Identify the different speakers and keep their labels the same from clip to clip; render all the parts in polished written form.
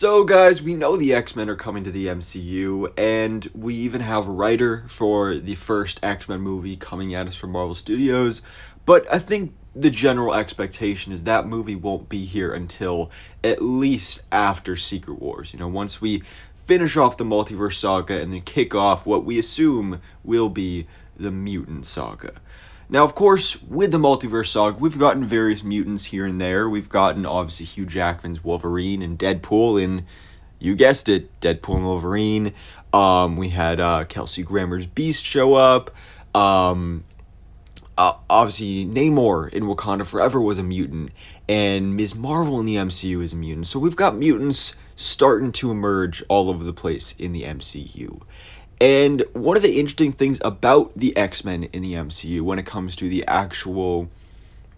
Speaker 1: So guys, we know the X-Men are coming to the MCU, and we even have a writer for the first X-Men movie coming at us from Marvel Studios, but I think the general expectation is that movie won't be here until at least after Secret Wars. Once we finish off the multiverse saga and then kick off what we assume will be the Mutant saga. Now, of course, with the multiverse saga, we've gotten various mutants here and there. We've gotten, obviously, Hugh Jackman's Wolverine and Deadpool, and you guessed it, Deadpool and Wolverine. We had Kelsey Grammer's Beast show up. Obviously, Namor in Wakanda Forever was a mutant, and Ms. Marvel in the MCU is a mutant. So we've got mutants starting to emerge all over the place in the MCU. And one of the interesting things about the X-Men in the MCU when it comes to the actual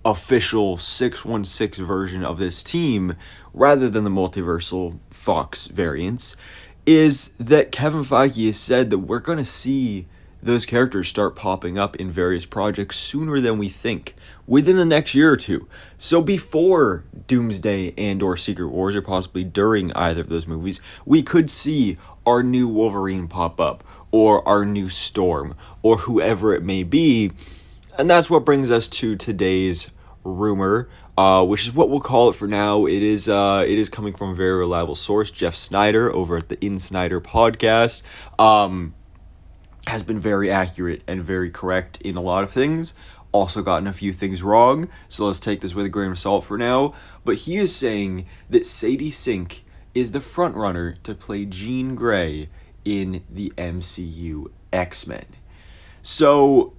Speaker 1: official 616 version of this team, rather than the multiversal Fox variants, is that Kevin Feige has said that we're going to see those characters start popping up in various projects sooner than we think, within the next year or two. So before Doomsday and or Secret Wars, or possibly during either of those movies, we could see our new Wolverine pop up, or our new Storm, or whoever it may be. And that's what brings us to today's rumor, which is what we'll call it for now. It is coming from a very reliable source, Jeff Snyder over at the In Snyder podcast. Has been very accurate and very correct in a lot of things. Also gotten a few things wrong, so let's take this with a grain of salt for now. But he is saying that Sadie Sink is the frontrunner to play Jean Grey in the MCU X-Men. So,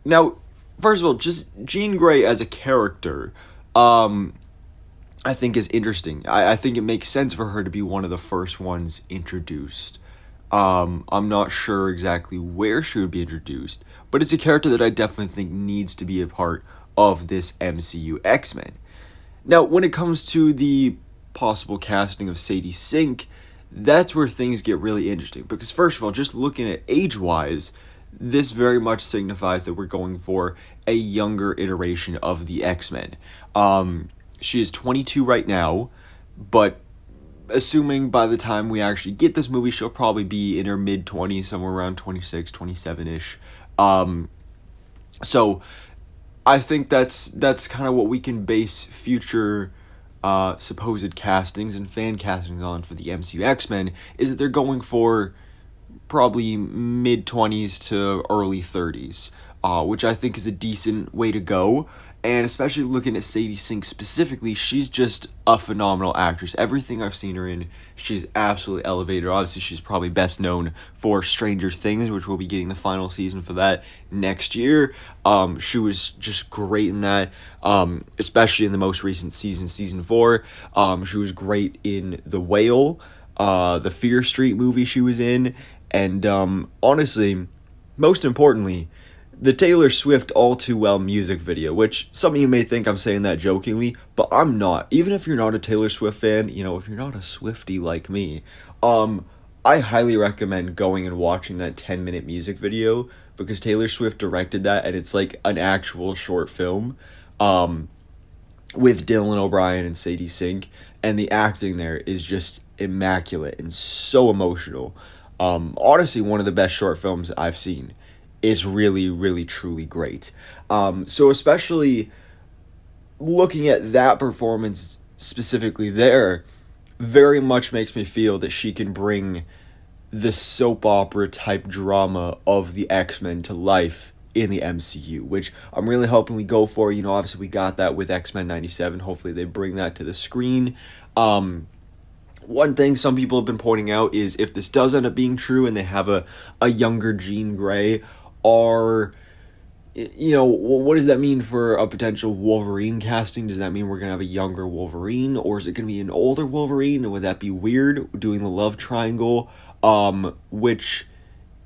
Speaker 1: now, first of all, just Jean Grey as a character, I think is interesting. I think it makes sense for her to be one of the first ones introduced. I'm not sure exactly where she would be introduced, but it's a character that I definitely think needs to be a part of this MCU X-Men. Now, when it comes to the possible casting of Sadie Sink, that's where things get really interesting, because first of all, just looking at age-wise, this very much signifies that we're going for a younger iteration of the X-Men. She is 22 right now, but assuming by the time we actually get this movie, she'll probably be in her mid-20s, somewhere around 26, 27-ish. So I think that's kind of what we can base future supposed castings and fan castings on for the MCU X-Men, is that they're going for probably mid-20s to early 30s, which I think is a decent way to go. And especially looking at Sadie Sink specifically, she's just a phenomenal actress. Everything I've seen her in, she's absolutely elevated. Obviously, she's probably best known for Stranger Things, which we'll be getting the final season for that next year. She was just great in that, especially in the most recent season 4. She was great in The Whale, the Fear Street movie she was in, and honestly, most importantly, the Taylor Swift All Too Well music video, which some of you may think I'm saying that jokingly, but I'm not. Even if you're not a Taylor Swift fan, if you're not a Swiftie like me, I highly recommend going and watching that 10-minute music video, because Taylor Swift directed that, and it's like an actual short film, with Dylan O'Brien and Sadie Sink, and the acting there is just immaculate and so emotional. Honestly, one of the best short films I've seen. It's really, really, truly great. So especially looking at that performance specifically there, very much makes me feel that she can bring the soap opera type drama of the X-Men to life in the MCU, which I'm really hoping we go for. Obviously we got that with X-Men 97. Hopefully they bring that to the screen. One thing some people have been pointing out is if this does end up being true and they have a younger Jean Grey, what does that mean for a potential Wolverine casting? Does that mean we're going to have a younger Wolverine, or is it going to be an older Wolverine? And would that be weird, doing the love triangle? Which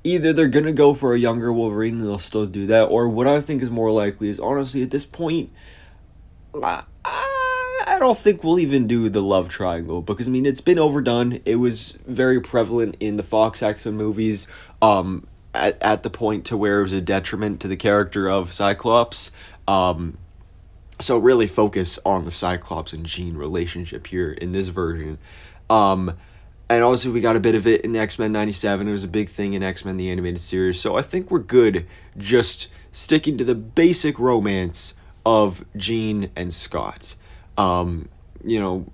Speaker 1: either they're going to go for a younger Wolverine and they'll still do that, or what I think is more likely is, honestly, at this point, I don't think we'll even do the love triangle, because, it's been overdone. It was very prevalent in the Fox X-Men movies, at the point to where it was a detriment to the character of Cyclops. So really focus on the Cyclops and Jean relationship here in this version. Um, and also we got a bit of it in X-Men 97. It was a big thing in X-Men the animated series. So I think we're good just sticking to the basic romance of Jean and Scott. Um, you know,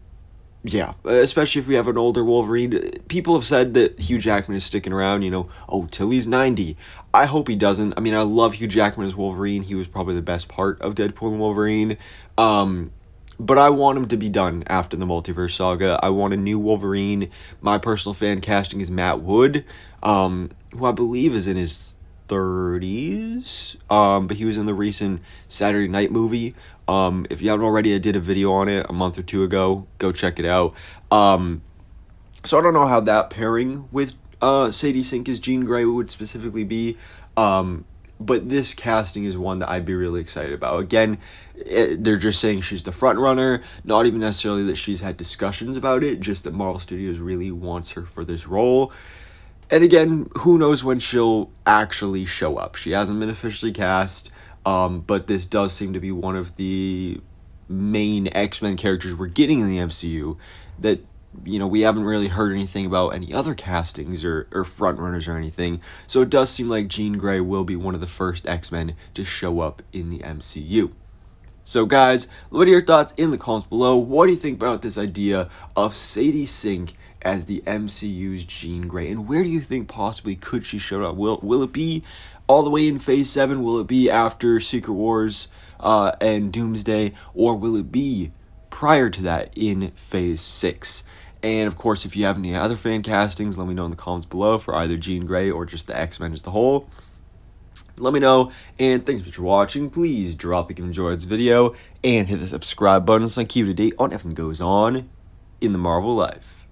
Speaker 1: yeah, especially if we have an older Wolverine. People have said that Hugh Jackman is sticking around, oh, till he's 90. I hope he doesn't. I mean, I love Hugh Jackman as Wolverine. He was probably the best part of Deadpool and Wolverine. But I want him to be done after the multiverse saga. I want a new Wolverine. My personal fan casting is Matt Wood, who I believe is in his 30s. But he was in the recent Saturday Night movie. If you haven't already, I did a video on it a month or two ago. Go check it out. So I don't know how that pairing with Sadie Sink as Jean Grey would specifically be. But this casting is one that I'd be really excited about. Again, they're just saying she's the front runner, not even necessarily that she's had discussions about it, just that Marvel Studios really wants her for this role. And again, who knows when she'll actually show up. She hasn't been officially cast, but this does seem to be one of the main X-Men characters we're getting in the MCU that, we haven't really heard anything about any other castings or frontrunners or anything. So it does seem like Jean Grey will be one of the first X-Men to show up in the MCU. So guys, what are your thoughts in the comments below? What do you think about this idea of Sadie Sink as the MCU's Jean Grey? And where do you think possibly could she show up? Will it be all the way in Phase 7? Will it be after Secret Wars and Doomsday? Or will it be prior to that in Phase 6? And of course, if you have any other fan castings, let me know in the comments below for either Jean Grey or just the X-Men as a whole. Let me know, and thanks for watching. Please drop a like if you enjoyed this video, and hit the subscribe button so I keep you up to date on everything that goes on in the Marvel life.